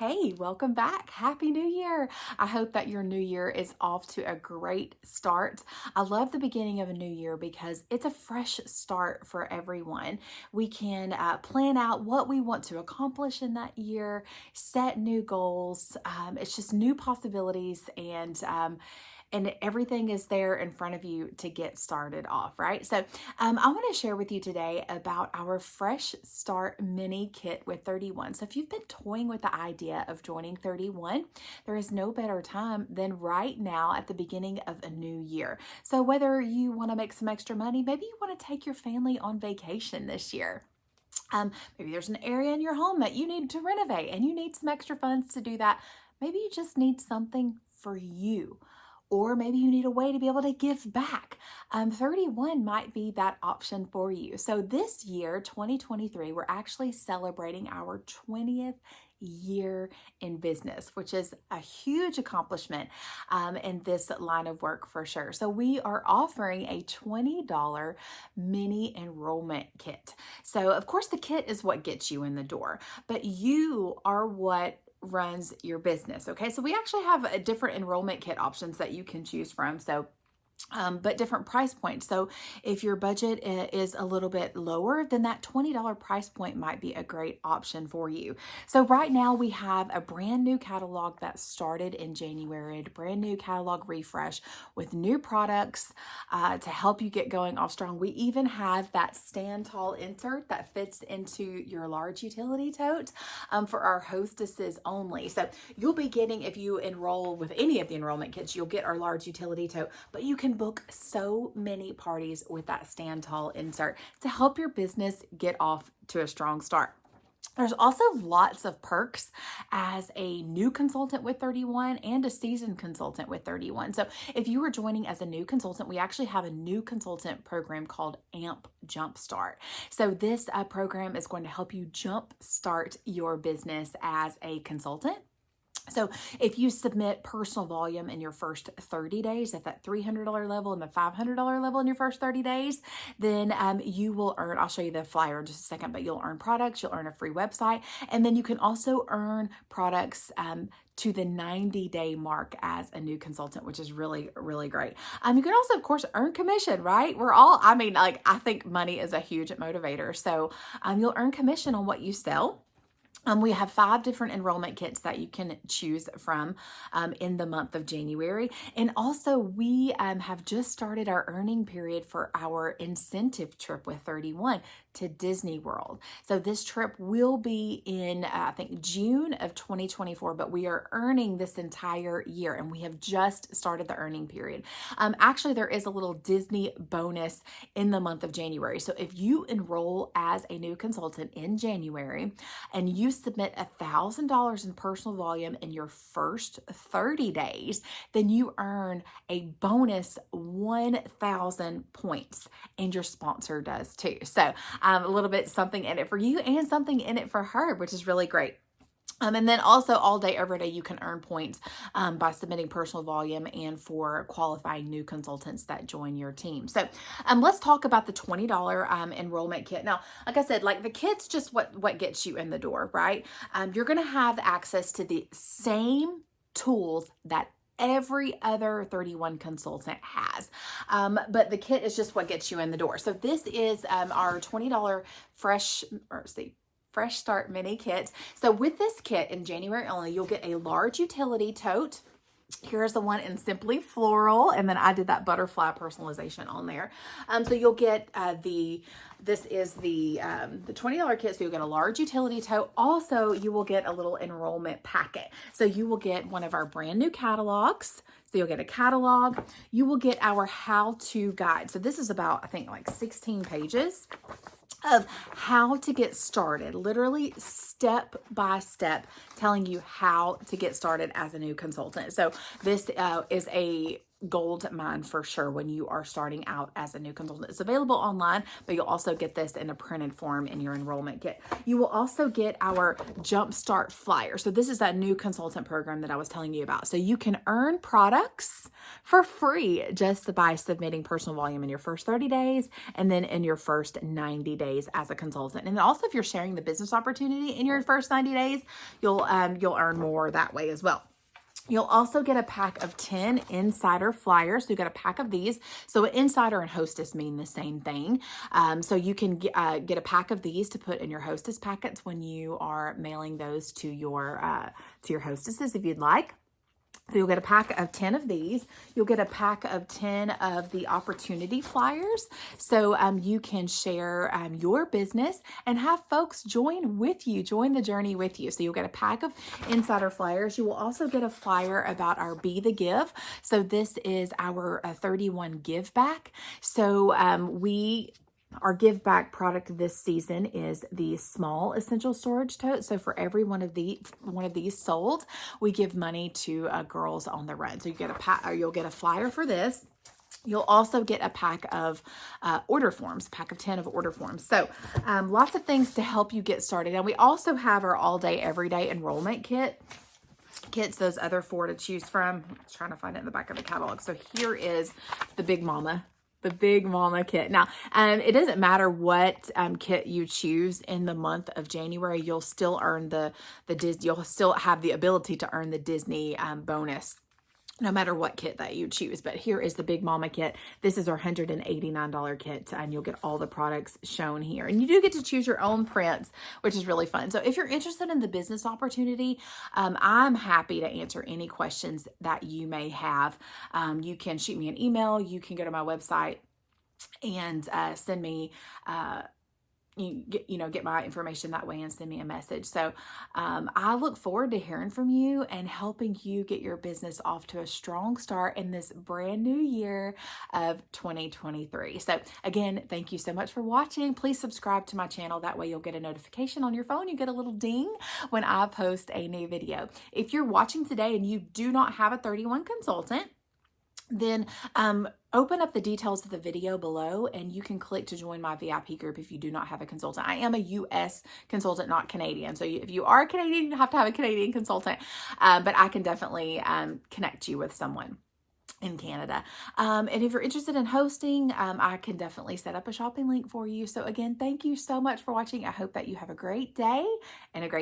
Hey, welcome back. Happy New Year. I hope that your new year is off to a great start. I love the beginning of a new year because it's a fresh start for everyone. We can plan out what we want to accomplish in that year, set new goals. It's just new possibilities and everything is there in front of you to get started off, right? So I want to share with you today about our Fresh Start Mini Kit with 31. So if you've been toying with the idea of joining 31, there is no better time than right now at the beginning of a new year. So whether you want to make some extra money, maybe you want to take your family on vacation this year. Maybe there's an area in your home that you need to renovate and you need some extra funds to do that. Maybe you just need something for you. Or maybe you need a way to be able to give back. 31 might be that option for you. So this year, 2023, we're actually celebrating our 20th year in business, which is a huge accomplishment in this line of work for sure. So we are offering a $20 mini enrollment kit. So of course the kit is what gets you in the door, but you are what runs your business. Okay, so we actually have a different enrollment kit options that you can choose from. So but different price points. So if your budget is a little bit lower, then that $20 price point might be a great option for you. So right now we have a brand new catalog that started in January, a brand new catalog refresh with new products to help you get going off strong. We even have that stand tall insert that fits into your large utility tote for our hostesses only. So you'll be getting, if you enroll with any of the enrollment kits, you'll get our large utility tote, but you can book so many parties with that stand tall insert to help your business get off to a strong start. There's also lots of perks as a new consultant with 31 and a seasoned consultant with 31. So if you were joining as a new consultant, we actually have a new consultant program called AMP Jumpstart. So this program is going to help you jumpstart your business as a consultant. So if you submit personal volume in your first 30 days at that $300 level and the $500 level in your first 30 days, then you will earn, I'll show you the flyer in just a second, but you'll earn products, you'll earn a free website, and then you can also earn products to the 90-day mark as a new consultant, which is really, really great. You can also, of course, earn commission, right? I think money is a huge motivator. So you'll earn commission on what you sell. We have 5 different enrollment kits that you can choose from in the month of January. And also we have just started our earning period for our incentive trip with 31 to Disney World. So this trip will be in, I think, June of 2024, but we are earning this entire year and we have just started the earning period. Actually, there is a little Disney bonus in the month of January. So if you enroll as a new consultant in January and you submit $1,000 in personal volume in your first 30 days, then you earn a bonus 1,000 points, and your sponsor does too. So a little bit something in it for you and something in it for her, which is really great. And then also all day, every day, you can earn points by submitting personal volume and for qualifying new consultants that join your team. So let's talk about the $20 enrollment kit. Now, like I said, like the kit's just what gets you in the door, right? You're going to have access to the same tools that every other 31 consultant has. But the kit is just what gets you in the door. So this is our $20 Fresh Start Mini Kit. So with this kit in January only, you'll get a large utility tote. Here's the one in Simply Floral, and then I did that butterfly personalization on there. So you'll get this is the $20 kit, so you'll get a large utility tote. Also, you will get a little enrollment packet. So you will get one of our brand new catalogs. So you'll get a catalog. You will get our how-to guide. So this is about, I think, like 16 pages of how to get started, literally step by step, telling you how to get started as a new consultant. So this is a gold mine for sure when you are starting out as a new consultant. It's available online, but you'll also get this in a printed form in your enrollment kit. You will also get our Jumpstart flyer. So this is that new consultant program that I was telling you about. So you can earn products for free just by submitting personal volume in your first 30 days and then in your first 90 days as a consultant. And also if you're sharing the business opportunity in your first 90 days, you'll earn more that way as well. You'll also get a pack of 10 insider flyers. So you get a pack of these. So insider and hostess mean the same thing. So you can get a pack of these to put in your hostess packets when you are mailing those to your hostesses if you'd like. So you'll get a pack of 10 of these. You'll get a pack of 10 of the opportunity flyers. So you can share your business and have folks join with you, join the journey with you. So you'll get a pack of insider flyers. You will also get a flyer about our Be the Give. So this is our 31 give back. So our give back product this season is the small essential storage tote. So for every one of these sold, we give money to girls on the run. So you get you'll get a flyer for this. You'll also get a pack of order forms, pack of 10 of order forms. So lots of things to help you get started. And we also have our all day, everyday enrollment kits, those other 4 to choose from. I'm trying to find it in the back of the catalog. So here is the Big Mama kit. Now, it doesn't matter what kit you choose in the month of January, you'll still earn the Disney, you'll still have the ability to earn the Disney bonus no matter what kit that you choose. But here is the Big Mama kit. This is our $189 kit, and you'll get all the products shown here. And you do get to choose your own prints, which is really fun. So if you're interested in the business opportunity, I'm happy to answer any questions that you may have. You can shoot me an email. You can go to my website and send me get my information that way and send me a message. So I look forward to hearing from you and helping you get your business off to a strong start in this brand new year of 2023. So again, thank you so much for watching. Please subscribe to my channel. That way you'll get a notification on your phone. You get a little ding when I post a new video. If you're watching today and you do not have a 31 consultant, then open up the details of the video below and you can click to join my VIP group if you do not have a consultant. I am a US consultant, not Canadian. So if you are Canadian, you have to have a Canadian consultant, but I can definitely connect you with someone in Canada. And if you're interested in hosting, I can definitely set up a shopping link for you. So again, thank you so much for watching. I hope that you have a great day and a great